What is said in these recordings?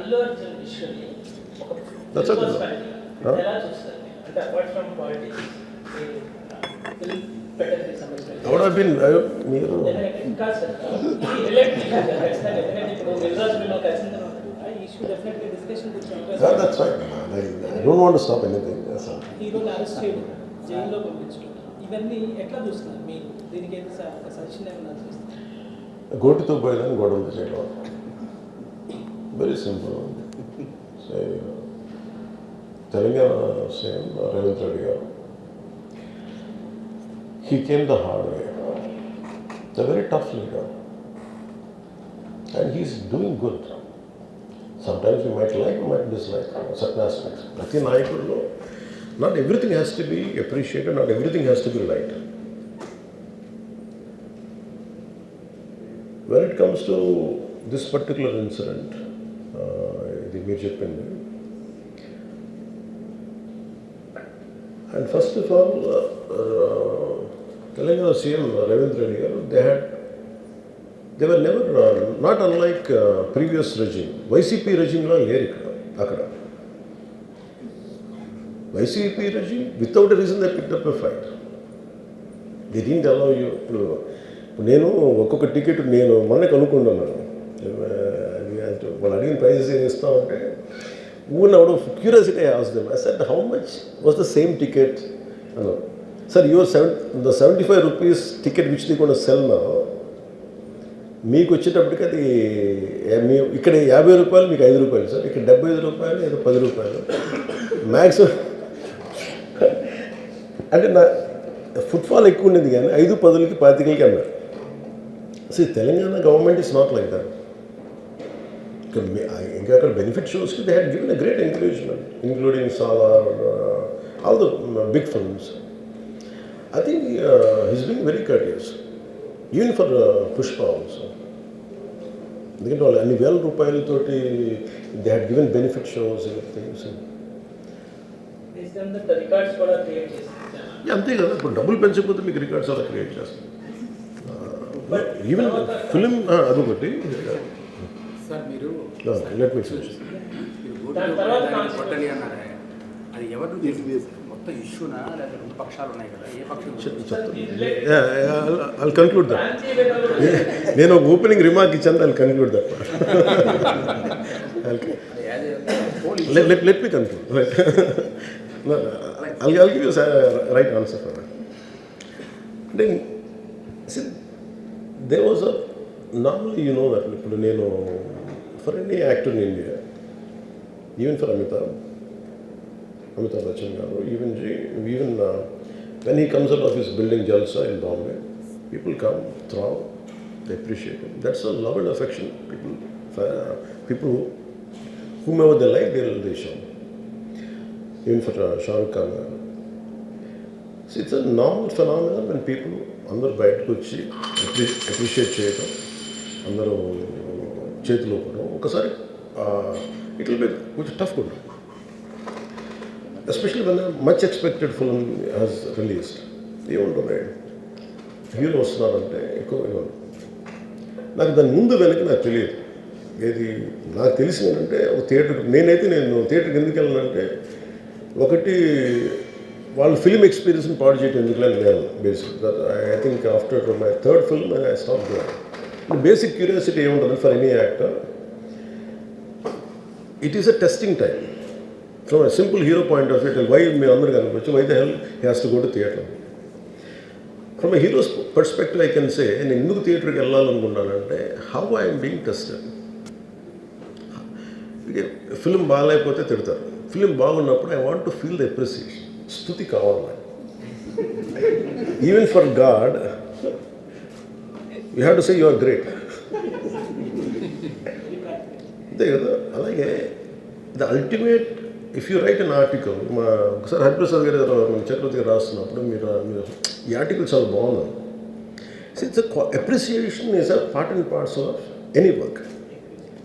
అల్లు అర్జున్ ఇష్యూని ఒక That's okay. ఎలా చూస్తారు అంటే అపార్ట్ ఫ్రమ్ పాలిటిక్స్ ఫిల్మ్ పెట్టడానికి సంబంధించిన Would have been మీరు ఇంకా సార్ ఇది రిలేటెడ్ ఖచ్చితంగా ఎందుకంటే ఇప్పుడు మిర్జా సినిమా ఖచ్చితంగా ఆ ఇష్యూ డెఫినెట్గా discussion Yeah, that's right. I don't want to stop anything. Yes, sir. హీరోని అరెస్ట్ చేయడం జైల్లో పంపించడం ఇవన్నీ ఎట్లా చూస్తున్నారు మీరు దీనికి అయితే సజెషన్ ఏమన్నా చేస్తారు గోటితో పోయేదని గొడవలు చేయడం very simple. Telangana CM Revanth Reddy గారు he came the hard way. He's a very tough leader and he's doing good. Sometimes we might like, we might dislike certain aspects. Prati Nayakudlo, not everything has to be appreciated, not everything has to be liked. When it comes to this particular incident, ఇది మీరు చెప్పింది, and first of all, Telangana CM Ravindra Reddy garu, they were never, not unlike previous regime. YCP regime la leru akkada. YCP regime, without a reason they picked up a fight. They didn't allow you to. నేను ఒక్కొక్క ticket నేను మొన్న కనుక్కుంటున్నాను, వాళ్ళు అడిగిన prizes ఏమి ఇస్తామంటే ఊన్ out of curiosity I asked them. I said how much was the same ticket అన్నారు. Sir your the 75 rupees ticket which they going to sell now, మీకు వచ్చేటప్పటికి అది ఇక్కడ 50 రూపాయలు, మీకు 5 రూపాయలు సార్, ఇక్కడ 75 రూపాయలు, ఏదో 10 రూపాయలు మ్యాక్సిమం. అంటే నా ఫుట్ఫాల్ ఎక్కువ ఉండేది కానీ 5, 10కి 25కి అన్నారు. So Telangana government is not like that. ఇంకా అక్కడ బెనిఫిట్ షోస్కి they had given a great encouragement, including Salaar, all the big films. I think he's being very courteous, even for Pushpa also. ఎందుకంటే వాళ్ళు అన్ని వేల రూపాయలతోటి they had given benefit shows things. అంతే కదా, ఇప్పుడు డబ్బులు పెంచకపోతే మీకు రికార్డ్స్ అలా క్రియేట్ చేస్తారు. ఈవెన్ ఫిలిం అదొకటి. సార్ మీరు లెట్ మీ ఫినిష్. కొట్టాలి అన్నారే, అది ఎవరు మొత్తం ఇష్యూనా లేదా రెండు పక్షాలు ఉన్నాయి కదా, ఏ పక్షం? I'll conclude that. నేను ఒక ఓపెనింగ్ రిమార్క్ ఇచ్చాను, I'll conclude that part. Let me conclude. Right. No, I'll give you a right answer for that. Then, see, there was a, normally you know that ఇప్పుడు నేను for any actor in India, even for Amitabh Bachchan garu, even when he comes out of his building Jalsa in Bombay, people come, throw, they appreciate him. That's a love and affection. People whomever they like, they show. Even for Shah Rukh Khan garu. See, it's a normal phenomenon when people అందరూ బయటకు వచ్చి appreciate చేయటం, అందరూ చేతిలో పడడం. ఒకసారి it will be కొంచెం tough కూడా, especially when much expected film has released. ఏముంటుంది, హీరో వస్తున్నారంటే ఎక్కువ ఇవ్వను. నాకు దాని ముందు వెనక్కి నాకు తెలియదు. ఏది నాకు తెలిసింది ఏంటంటే, ఒక థియేటర్కి నేను థియేటర్కి ఎందుకు వెళ్ళానంటే, ఒకటి వాళ్ళు ఫిల్మ్ ఎక్స్పీరియన్స్ని పాడు చేయడం ఎందుకులని నేను basic. I think after my third film I stop doing. Basic curiosity ఏముంటుంది for any actor, it is a testing time. From a simple hero point of view, why మీరు అందరూ కనుకోవచ్చు, why the hell he has to go to theatre. From a hero's perspective I can say, నేను ఎందుకు థియేటర్కి వెళ్ళాలనుకున్నానంటే, how I'm being tested. Film బాగాలేకపోతే తిడతారు, film బాగున్నప్పుడు I want to feel the appreciation. స్తుతి కావాలి. Even for God you have to say you are great. అంతే కదా. అలాగే the ultimate, if you write an article, ఒకసారి హరిప్రసాద్ గారు చక్రవర్తి గారు రాస్తున్నప్పుడు మీరు ఈ ఆర్టికల్ చాలా బాగుంది. It's appreciation is a part and parts of any work.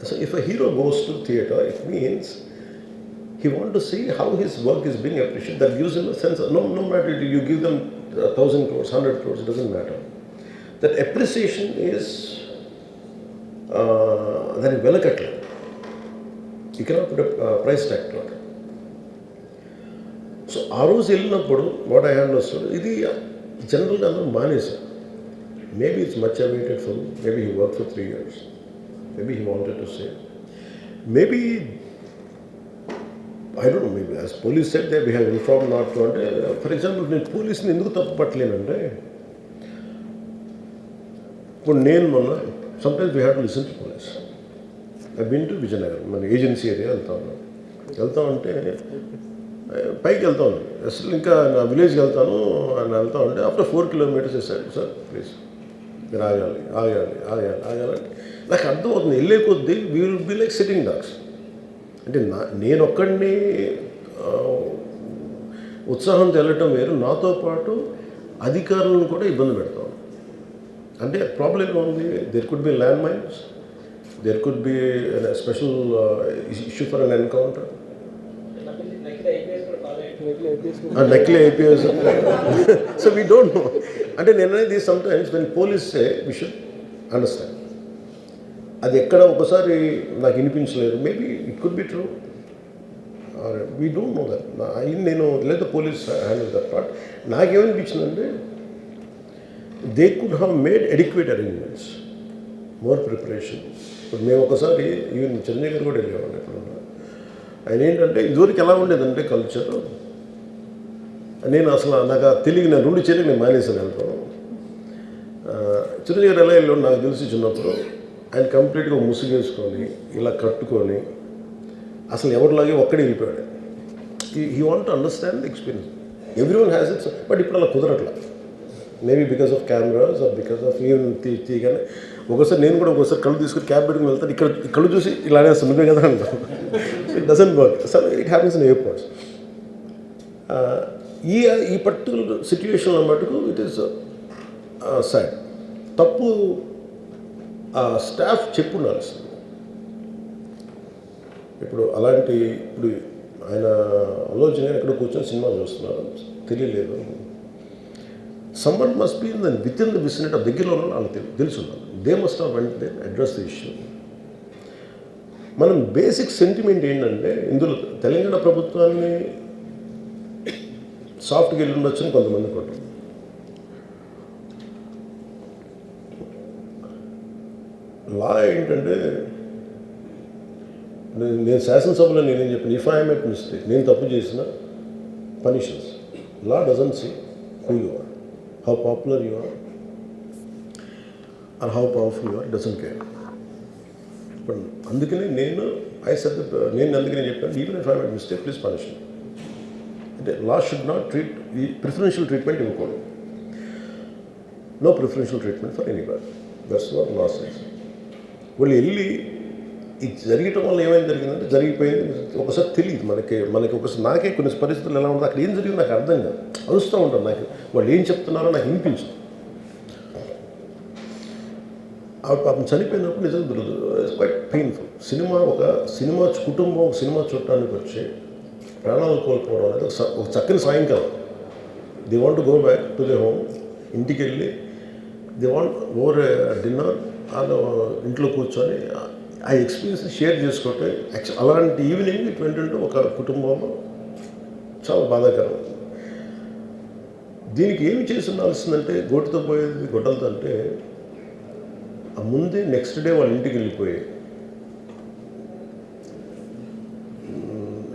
So if a hero goes to theatre, it means he wants to see how his work is being appreciated. That gives him a sense of, no matter you give them 1,000 crores, 100 crores, it doesn't matter. That appreciation is that is velakatla. You cannot put price tag to it. So ఆ రోజు వెళ్ళినప్పుడు what I understood, ఇది జనరల్గా అందరూ మానేశారు. Maybe it's much awaited for maybe he work for 3 years, maybe he wanted to say, maybe I don't know, maybe as police said they we have inform not to. అంటే for example నేను పోలీస్ని ఎందుకు తప్పు పట్టలేనంటే, ఇప్పుడు నేను మొన్న sometimes we have to listen to police. I been to Vizianagaram, మన ఏజెన్సీ ఏరియా వెళ్తా ఉంటే పైకి వెళ్తా ఉన్నాను, అసలు ఇంకా నా విలేజ్కి వెళ్తాను అని వెళ్తా ఉంటే ఆఫ్టర్ 4 kilometers వేసాడు, సార్ ప్లీజ్ మీరు ఆగాలి. నాకు అర్థమవుతుంది, వెళ్ళే కొద్దీ we will be like sitting dogs. అంటే నేను ఒక్కడిని ఉత్సాహంతో వెళ్ళటం వేరు, నాతో పాటు అధికారులను కూడా ఇబ్బంది పెడతాను. అంటే ప్రాబ్లం ఏమో ఉంది, there could be land mines, there could be special issue for an encounter, నకిలీ IPS. So we don't know. అంటే నేను అనేది sometimes when police say we should understand. అది ఎక్కడ ఒకసారి నాకు వినిపించలేదు, maybe it could be true, we don't know that. నేను లేదా పోలీస్ హ్యాండిల్ దట్ పార్ట్. నాకేమనిపించిందంటే they could have made adequate arrangements, more preparation. ఇప్పుడు మేము ఒకసారి ఈవెన్ చిరంజీవి గారు కూడా వెళ్ళేవాడిని ఎప్పుడు. ఆయన ఏంటంటే ఇదివరకు ఎలా ఉండేదంటే కల్చర్, నేను అసలు నాకు తెలియదు, నేను 2 చేతులు నేను మానేసాను వెళ్తాను. చిరంజీవి గారు ఎలా వెళ్ళాడు నాకు తెలిసి చిన్నప్పుడు, ఆయన కంప్లీట్గా ముసుగేసుకొని ఇలా కట్టుకొని అసలు ఎవరిలాగే ఒక్కడే వెళ్ళిపోయాడు. He want to understand the experience. Every one has its, but ఇప్పుడు అలా కుదరట్లా. Maybe because of cameras or because of even తీయగానే ఒకసారి నేను కూడా ఒకసారి కళ్ళు తీసుకుని క్యాబ్ పెట్టుకుని వెళ్తాను, ఇక్కడ కళ్ళు చూసి ఇలానే నువ్వే కదా అంటాను. It doesn't work. So it happens in airports. ఈ పర్టికులర్ సిచ్యువేషన్లో మటుకు ఇట్ ఈస్ సాడ్. తప్పు స్టాఫ్ చెప్పు ఉండాల్సింది. ఇప్పుడు అలాంటి ఇప్పుడు ఆయన ఆలోచన ఎక్కడ కూర్చొని సినిమా చూస్తున్నారు తెలియలేదు. Someone must be in within the vicinity దగ్గరలో ఉన్న వాళ్ళకి తెలిసి ఉండాలి. They must have went they address the issue. మనం బేసిక్ సెంటిమెంట్ ఏంటంటే ఇందులో తెలంగాణ ప్రభుత్వాన్ని సాఫ్ట్గా వెళ్ళి ఉండొచ్చని కొంతమంది కొట్టారు. లా ఏంటంటే నేను శాసనసభలో నేనేం చెప్పాను, ఇఫ్ ఐ మేడ్ మిస్టేక్, నేను తప్పు చేసిన punishments. Law doesn't see who you are, how popular you are or how powerful you are, doesn't care. ఇప్పుడు అందుకని నేను అందుకనే చెప్పాను, even if I made mistake please punish me. అంటే లా షుడ్ నాట్ ట్రీట్ ఈ ప్రిఫరెన్షియల్ ట్రీట్మెంట్ ఇవ్వకూడదు. No preferential treatment for anybody. That's what law says. వాళ్ళు వెళ్ళి ఇది జరగటం వల్ల ఏమైనా జరిగిందంటే జరిగిపోయింది. ఒకసారి తెలియదు మనకి ఒకసారి నాకే కొన్ని పరిస్థితులు ఎలా ఉందో అక్కడ ఏం జరిగింది నాకు అర్థం కాదు, అరుస్తూ ఉంటాను. నాకు వాళ్ళు ఏం చెప్తున్నారో నాకు వినిపించదు. పాపం చనిపోయినప్పుడు నిజంగా ఇట్స్ క్వైట్ పెయిన్ఫుల్. సినిమా కుటుంబం ఒక సినిమా చూడటానికి వచ్చి ప్రాణాలు కోల్పోవడం అనేది ఒక చక్కని సాయంకాలం. They want to go back to the home. ఇంటికి వెళ్ళి దే వాంట్ ఓవర్ డిన్నర్ వాళ్ళు ఇంట్లో కూర్చొని ఆ ఎక్స్పీరియన్స్ షేర్ చేసుకోవటం. అలాంటి ఈవినింగ్ ఇట్ వెంటంటే ఒక కుటుంబంలో చాలా బాధాకరం. దీనికి ఏమి చేసి ఉండాల్సిందంటే గోటుతో పోయేది గొడ్డలతో అంటే ఆ ముందే నెక్స్ట్ డే వాళ్ళ ఇంటికి వెళ్ళిపోయి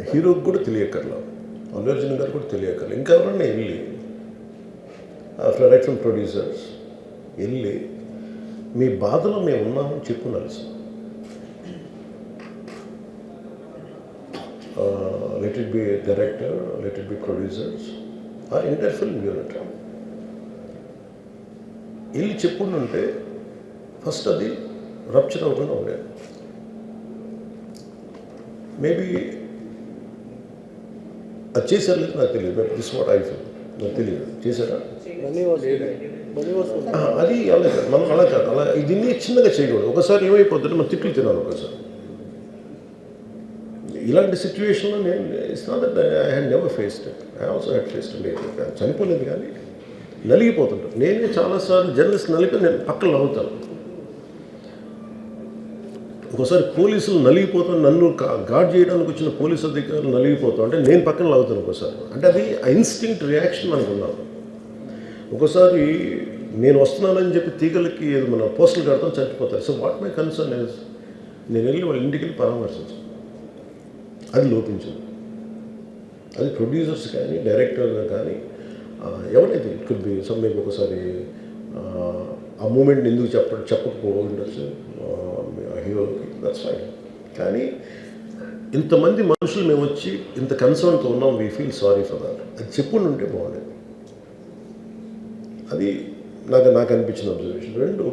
హీరోకి కూడా తెలియకర్లా, అల్లు అర్జున్ గారు కూడా తెలియకర్లా, ఇంకా ఎవరన్నా వెళ్ళి రైట్ ఫ్రమ్ ప్రొడ్యూసర్స్ వెళ్ళి మీ బాధలో మేము ఉన్నామని చెప్పుండాల్సి. Let it be director, let it be producers or entire film unit వెళ్ళి చెప్పుంటే ఫస్ట్ అది రప్చర్ అవ్వకుండా ఉండేది. మేబీ అది చేశారు లేదు నాకు తెలియదు. దిస్ వాట్ ఐ ఫీల్, నాకు తెలియదు చేశారా అది. అలా కాదు, మనం అలా కాదు, అలా దీన్ని చిన్నగా చేయకూడదు. ఒకసారి ఏమైపోతుంటే మనం తిట్లు తినాలి. ఒకసారి ఇలాంటి సిచ్యువేషన్లో నేను it's not that I had never faced it. I also had faced it. చనిపోలేదు కానీ నలిగిపోతుంటాను. నేనే చాలాసార్లు జర్నలిస్ట్ నలిపి నేను పక్కన నవ్వుతాను. ఒకసారి పోలీసులు నలిగిపోతాను, నన్ను గార్డ్ చేయడానికి వచ్చిన పోలీసు అధికారులు నలిగిపోతాం అంటే నేను పక్కన లాగుతాను ఒకసారి. అంటే అది ఇన్స్టింక్ట్ రియాక్షన్ మనకు ఉన్నాను. ఒకసారి నేను వస్తున్నానని చెప్పి తీగలకి ఏదో మన పోస్టులు కడతాం, చచ్చిపోతారు. So what my concern is నేను వెళ్ళి వాళ్ళ ఇంటికి వెళ్ళి పరామర్శించాను. అది లోపించింది. అది ప్రొడ్యూసర్స్ కానీ డైరెక్టర్గా కానీ ఎవరైతే ఇట్ కుడ్ బి సమ్మెకి ఒకసారి ఆ మూమెంట్ని ఎందుకు చెప్పకపోవచ్చు హీరోకి, దట్స్ ఫైన్. కానీ ఇంతమంది మనుషులు మేము వచ్చి ఇంత కన్సర్న్తో ఉన్నాం, we feel sorry for that. అది చెప్పుండి ఉంటే బాగుండేది. అది నాకు అనిపించిన అబ్జర్వేషన్. రెండు,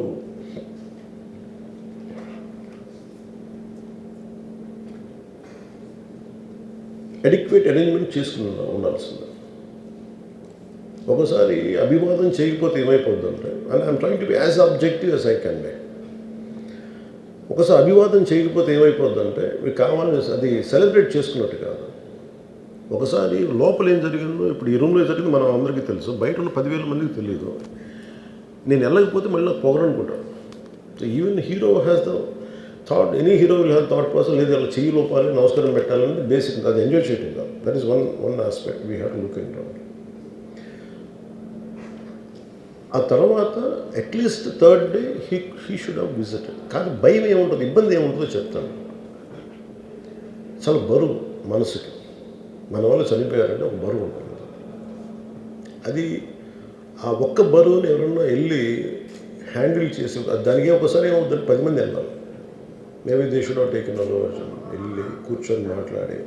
అడిక్వేట్ అరేంజ్మెంట్ చేసుకుని ఉండాల్సింది. ఒకసారి అభివాదం చేయకపోతే ఏమైపోద్దంటే, and I'm trying to be as objective as I can be. ఒకసారి అభివాదం చేయకపోతే ఏమైపోద్దంటే మీకు కావాలని అది సెలబ్రేట్ చేసుకున్నట్టు కాదు. ఒకసారి లోపల ఏం జరిగిందో, ఇప్పుడు ఈ రూమ్లో జరిగింది మనం అందరికీ తెలుసు, బయట ఉన్న 10,000 మందికి తెలియదు. నేను వెళ్ళకపోతే మళ్ళీ నాకు పొగరనుకుంటాను. So even hero has the thought, any hero will have thought process, లేదు అలా చెయ్యి లోపాలి, నమస్కారం పెట్టాలని బేసిక్. అది ఎంజాయ్ చేయటం కాదు. That is one aspect we have to look in to. ఆ తర్వాత at least third day he should have visited. కానీ భయం ఏముంటుంది, ఇబ్బంది ఏముంటుందో చెప్తాను. చాలా బరువు మనసుకి, మన వాళ్ళు చనిపోయారంటే ఒక బరువు ఉంటుంది. అది ఆ ఒక్క బరువుని ఎవరన్నా వెళ్ళి హ్యాండిల్ చేసి, దానికే ఒకసారి ఏమవుతుంది, 10 మంది వెళ్ళాలి. Maybe they should have taken అలవర్షన్. వెళ్ళి కూర్చొని మాట్లాడి,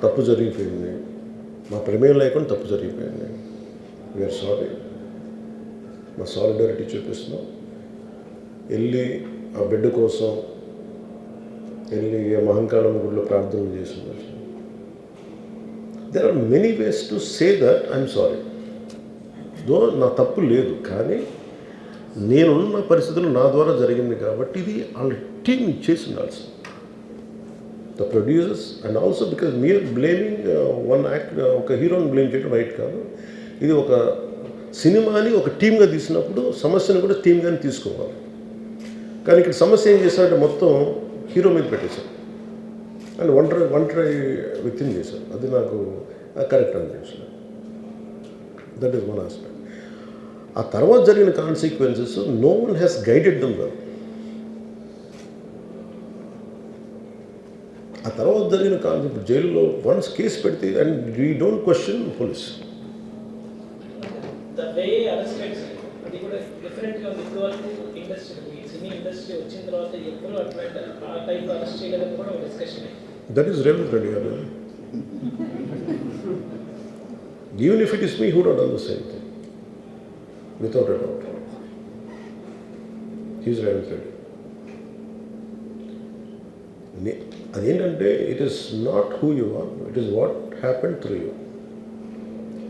తప్పు జరిగిపోయింది, మా ప్రమేయం లేకుండా తప్పు జరిగిపోయింది, వీఆర్ సారీ, మా సాలిడారిటీ చూపిస్తున్నాం. వెళ్ళి ఆ బిడ్డ కోసం వెళ్ళి మహంకాళమ్మ గుడిలో ప్రార్థనలు చేస్తున్నారు. There are many ways to say that I'm sorry. Though నా తప్పు లేదు, కానీ నేనున్న పరిస్థితులు నా ద్వారా జరిగింది కాబట్టి ఇది వాళ్ళ టీం చేసి ఉండాల్సింది. The producers and also because మీరు బ్లేమింగ్ వన్ యాక్ట్, ఒక హీరోని బ్లేమ్ చేయడం రైట్ కాదు. ఇది ఒక సినిమాని ఒక టీమ్గా తీసినప్పుడు సమస్యను కూడా టీమ్గానే తీసుకోవాలి. కానీ ఇక్కడ సమస్య ఏం చేశారంటే మొత్తం హీరో మీద పెట్టేశారు అండ్ ఒంటరి వ్యక్తిని చేశారు. అది నాకు కరెక్ట్ అనిపించింది. That is one aspect. ఆ తర్వాత జరిగిన consequences no one has guided them well. ఆ తర్వాత జరిగిన కాన్సెప్ట్ జైల్లో వన్స్ కేసు పెడితే and we don't question police. The way arrested, అది కూడా డిఫరెంట్గా ఉంది. ఇప్పుడు వరకు ఇండస్ట్రీ, సినీ ఇండస్ట్రీ వచ్చిన తర్వాత ఎప్పుడు అట్లా ఆ టైప్ అరెస్ట్ చేయలేదని కూడా ఒక discussion. That is Revanth Reddy గారు. Even if it is me who would done the same thing without a doubt. He's Revanth Reddy. అదేంటంటే it is not who you are, it is what happened through you.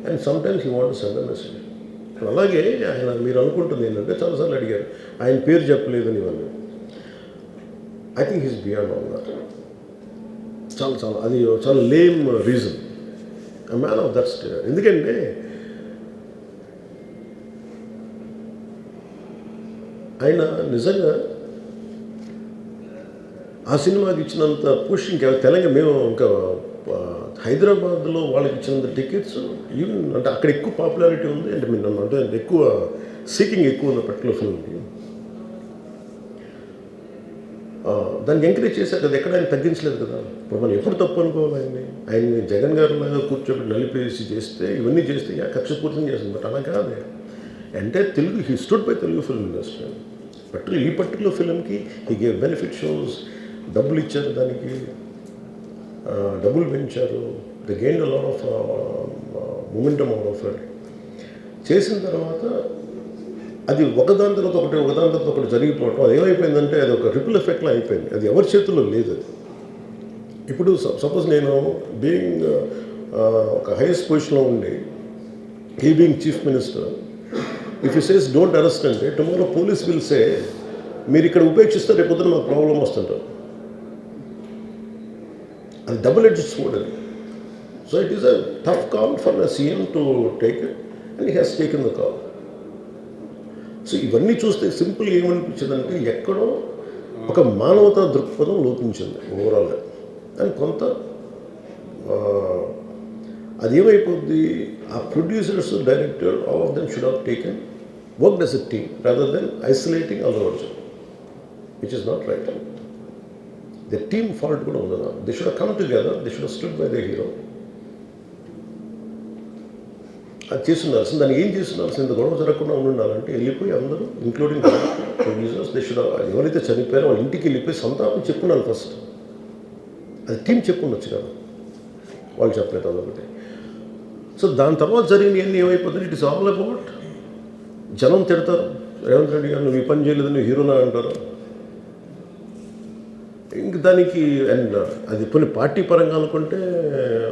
And sometimes you want to send a message. అలాగే ఆయన మీరు అనుకుంటుంది ఏంటంటే, చాలాసార్లు అడిగారు ఆయన పేరు చెప్పలేదని ఇవన్నీ. I think he's beyond all that. అది చాలా lame reason. A man of that stage. ఎందుకంటే ఆయన నిజంగా ఆ సినిమాకి ఇచ్చినంత పుష్ ఇంకా తెలంగాణ, మేము ఇంకా హైదరాబాద్లో వాళ్ళకి ఇచ్చినంత టికెట్స్ ఈవెన్ అంటే అక్కడ ఎక్కువ పాపులారిటీ ఉంది. అంటే మీరు నన్ను అంటే ఎక్కువ సీకింగ్ ఎక్కువ ఉంది పర్టికులర్ ఫిల్మ్కి. దాన్ని ఎంకరేజ్ చేశారు కదా, ఎక్కడ ఆయన తగ్గించలేదు కదా. ఇప్పుడు మనం ఎప్పుడు తప్పు అనుకోవాలి ఆయన్ని జగన్ గారు లాగా కూర్చోబెట్టి నలిపేసి చేస్తే, ఇవన్నీ చేస్తే కక్షపూర్తం చేస్తుంది. బట్ అలా కాదు. అంటే Telugu, he stood by Telugu film industry. ఈ పర్టికులర్ ఫిల్మ్కి హీ గేవ్ బెనిఫిట్ షోస్, డబ్బులు ఇచ్చారు, దానికి డబ్బులు పెంచారు. The gain a lot of momentum out of it. చేసిన తర్వాత అది ఒకదాని తర్వాత ఒకటి జరిగిపోవటం, అది ఏమైపోయిందంటే అది ఒక రిపుల్ ఎఫెక్ట్లో అయిపోయింది. అది ఎవరి చేతుల్లో లేదు. అది ఇప్పుడు సపోజ్ నేను బీయింగ్ ఒక హైయెస్ట్ పొజిషన్లో ఉండి, he being chief minister, if you says don't arrest అంటే టుమారో పోలీస్ విల్ సే మీరు ఇక్కడ ఉపేక్షిస్తే రేపు పొద్దున మాకు ప్రాబ్లం వస్తుంటారు. అది డబుల్ ఎడ్జ్డ్ స్వోర్డ్ అది. So it is a tough call for the CM to take it and he has taken the call. So ఇవన్నీ చూస్తే సింపుల్ ఏమనిపించిందంటే ఎక్కడో ఒక మానవతా దృక్పథం లోపించింది ఓవరాల్గా. అండ్ కొంత అది ఏమైపోద్ది, ఆ producers, director, all of them should have taken worked as a team rather than isolating Allu Arjun, which is not right. The team fault కూడా ఉండదు. They should come together, they should stood by the hero. అది చేస్తున్నాల్సింది. దాన్ని ఏం చేస్తున్నాల్సింది, ఇంత గొడవ జరగకుండా ఉండాలంటే వెళ్ళిపోయి అందరూ ఇంక్లూడింగ్ ప్రొడ్యూసర్స్ దే షుడ్, ఎవరైతే చనిపోయారో వాళ్ళ ఇంటికి వెళ్ళిపోయి సంతాపం చెప్పున్నారు ఫస్ట్. అది టీం చెప్పుండొచ్చు కదా, వాళ్ళు చెప్పలేదు అదొకటి. సో దాని తర్వాత జరిగినవన్నీ ఏమైపోతుంది, ఇట్ ఇస్ ఆల్ అబౌట్ జనం తిడతారు, రేవంత్ రెడ్డి గారు నువ్వు ఈ పని చేయలేదు, నువ్వు హీరోనా అంటారు. ఇంక దానికి అండ్ అది కొన్ని పార్టీ పరంగా అనుకుంటే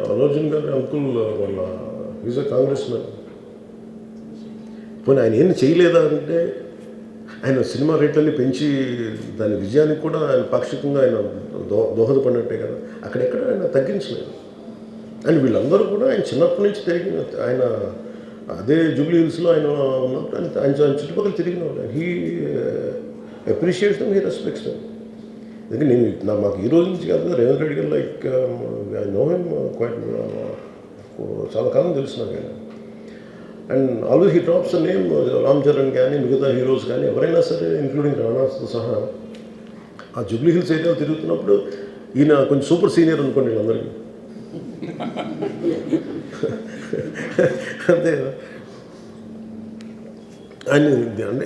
అల్లు అర్జున్ గారి అంకుల్ వాళ్ళ ఈజ్ అ కాంగ్రెస్ మ్యాన్. పోనీ ఆయన ఏం చేయలేదా అంటే, ఆయన సినిమా రేట్లన్నీ పెంచి దాని విజయానికి కూడా ఆయన పాక్షికంగా ఆయన దోహదపడినట్టే కదా, అక్కడెక్కడ ఆయన తగ్గించలేదు. అండ్ వీళ్ళందరూ కూడా ఆయన చిన్నప్పటి నుంచి తిరిగిన, ఆయన అదే జూబ్లీ హిల్స్లో ఆయన ఉన్నప్పుడు ఆయన చుట్టుపక్కల తిరిగిన వాళ్ళు. He appreciates them, he respects them. ఎందుకంటే నేను మాకు ఈ రోజు నుంచి కాదు, Revanth Reddy garu like I know him quite, చాలా కాలం తెలుసు నాకు ఆయన. And always he drops name Ram Charan కానీ మిగతా హీరోస్ కానీ ఎవరైనా సరే ఇంక్లూడింగ్ రాణాతో సహా ఆ జూబ్లీ హిల్స్ ఏరియాలో తిరుగుతున్నప్పుడు ఈయన కొంచెం సూపర్ సీనియర్ అనుకోండి వీళ్ళందరికీ. అంతే కదా. ఆయన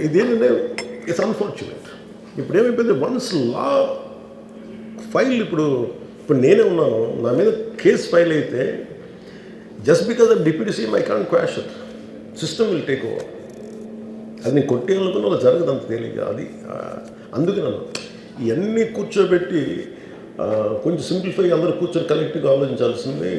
ఇదేంటంటే ఇట్స్ అన్ఫార్చునేట్. ఇప్పుడు ఏమైపోయింది, వన్స్ లా ఫైల్ ఇప్పుడు నేనే ఉన్నాను, నా మీద కేసు ఫైల్ అయితే just because of deputy CM I can't quash it, system will take over. అది నేను కొట్టేయాలనుకున్న అలా జరగదు అంత తేలిక. అది అందుకే నన్ను ఇవన్నీ కూర్చోబెట్టి కొంచెం సింప్లిఫై అందరూ కూర్చొని కలెక్టివ్గా ఆలోచించాల్సింది.